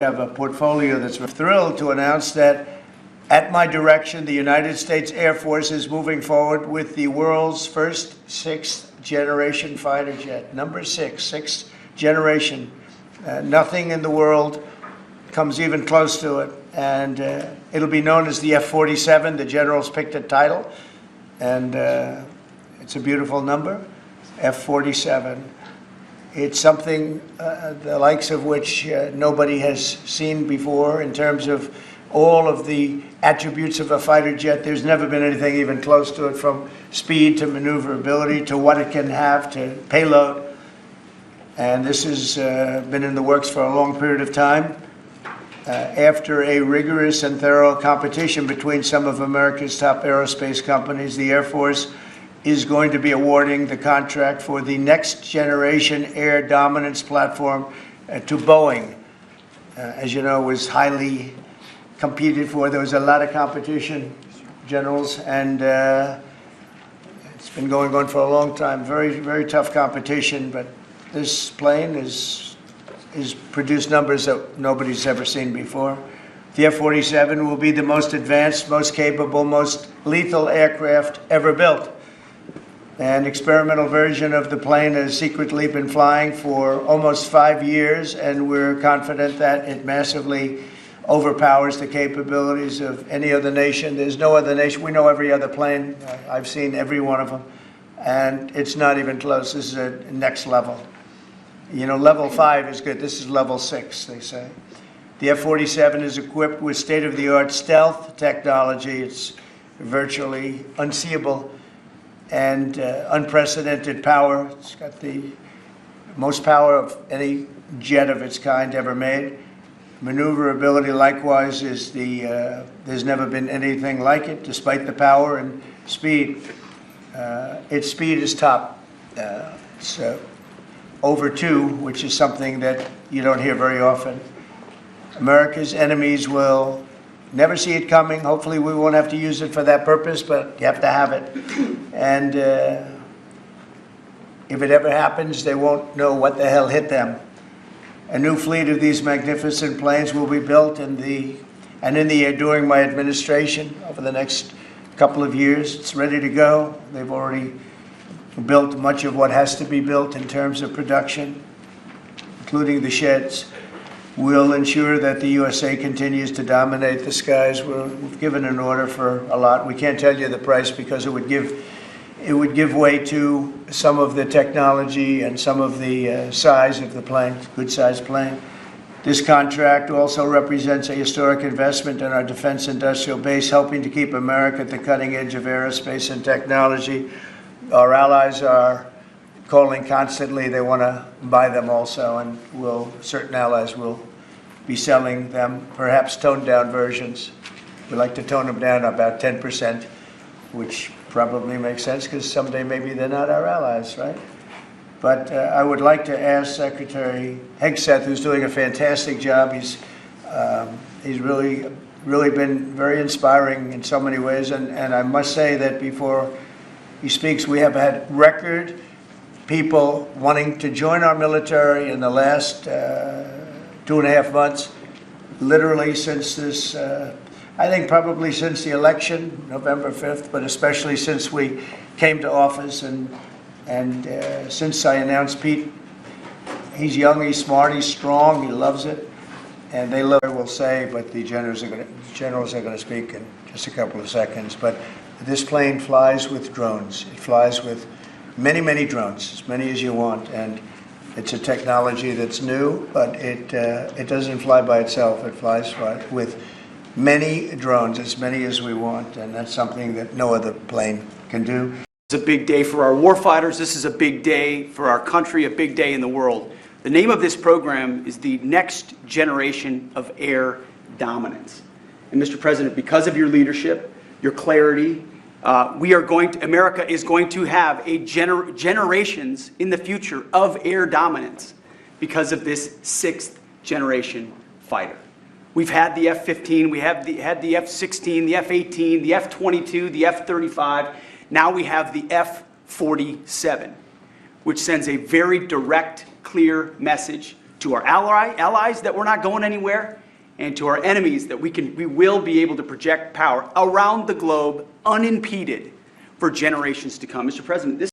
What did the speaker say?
have a portfolio that's thrilled to announce that at my direction, the United States Air Force is moving forward with the world's first sixth-generation fighter jet. Number sixth generation. Nothing in the world comes even close to it. And it'll be known as the F47. The generals picked a title. And it's a beautiful number, F47. It's something the likes of which nobody has seen before in terms of all of the attributes of a fighter jet. There's never been anything even close to it, from speed to maneuverability to what it can have to payload. And this has been in the works for a long period of time. After a rigorous and thorough competition between some of America's top aerospace companies, the Air Force is going to be awarding the contract for the next generation air dominance platform to Boeing. As you know, it was highly competed for. There was a lot of competition, generals, and it's been going on for a long time. Very, very tough competition, but this plane is produced numbers that nobody's ever seen before. The F-47 will be the most advanced, most capable, most lethal aircraft ever built. An experimental version of the plane has secretly been flying for almost 5 years, and we're confident that it massively overpowers the capabilities of any other nation. There's no other nation. We know every other plane. I've seen every one of them, and it's not even close. This is a next level. You know, level 5 is good. This is level 6, they say. The F-47 is equipped with state-of-the-art stealth technology. It's virtually unseeable and unprecedented power. It's got the most power of any jet of its kind ever made. Maneuverability, likewise, is there's never been anything like it, despite the power and speed. Its speed is top. It's over 2, which is something that you don't hear very often. America's enemies will never see it coming. Hopefully we won't have to use it for that purpose, but you have to have it. And if it ever happens, they won't know what the hell hit them. A new fleet of these magnificent planes will be built in the air during my administration over the next couple of years. It's ready to go. They've already built much of what has to be built in terms of production, including the sheds. We'll ensure that the USA continues to dominate the skies. We've given an order for a lot. We can't tell you the price because it would give way to some of the technology and some of the size of the plane, good-sized plane. This contract also represents a historic investment in our defense industrial base, helping to keep America at the cutting edge of aerospace and technology. Our allies are calling constantly. They want to buy them also, and certain allies will be selling them, perhaps toned-down versions. We like to tone them down about 10%, which probably makes sense because someday maybe they're not our allies, right? But I would like to ask Secretary Hegseth, who's doing a fantastic job. He's really been very inspiring in so many ways, and I must say that before he speaks, we have had record people wanting to join our military in the last 2.5 months, literally since this, I think probably since the election, November 5th, but especially since we came to office and since I announced Pete. He's young, he's smart, he's strong, he loves it, and they love it, I will say, but the generals are going to speak in just a couple of seconds. But this plane flies with drones. It flies with many, many drones, as many as you want, and it's a technology that's new, but it doesn't fly by itself. It flies with many drones, as many as we want, and that's something that no other plane can do. It's a big day for our warfighters. This is a big day for our country, a big day in the world. The name of this program is the Next Generation of Air Dominance. And Mr. President, because of your leadership, your clarity, America is going to have generations in the future of air dominance because of this 6th generation fighter. We've had the F-15, we had the F-16, the F-18, the F-22, the F-35. Now we have the F-47, which sends a very direct, clear message to our allies that we're not going anywhere, and to our enemies that we will be able to project power around the globe unimpeded for generations to come. Mr. President, this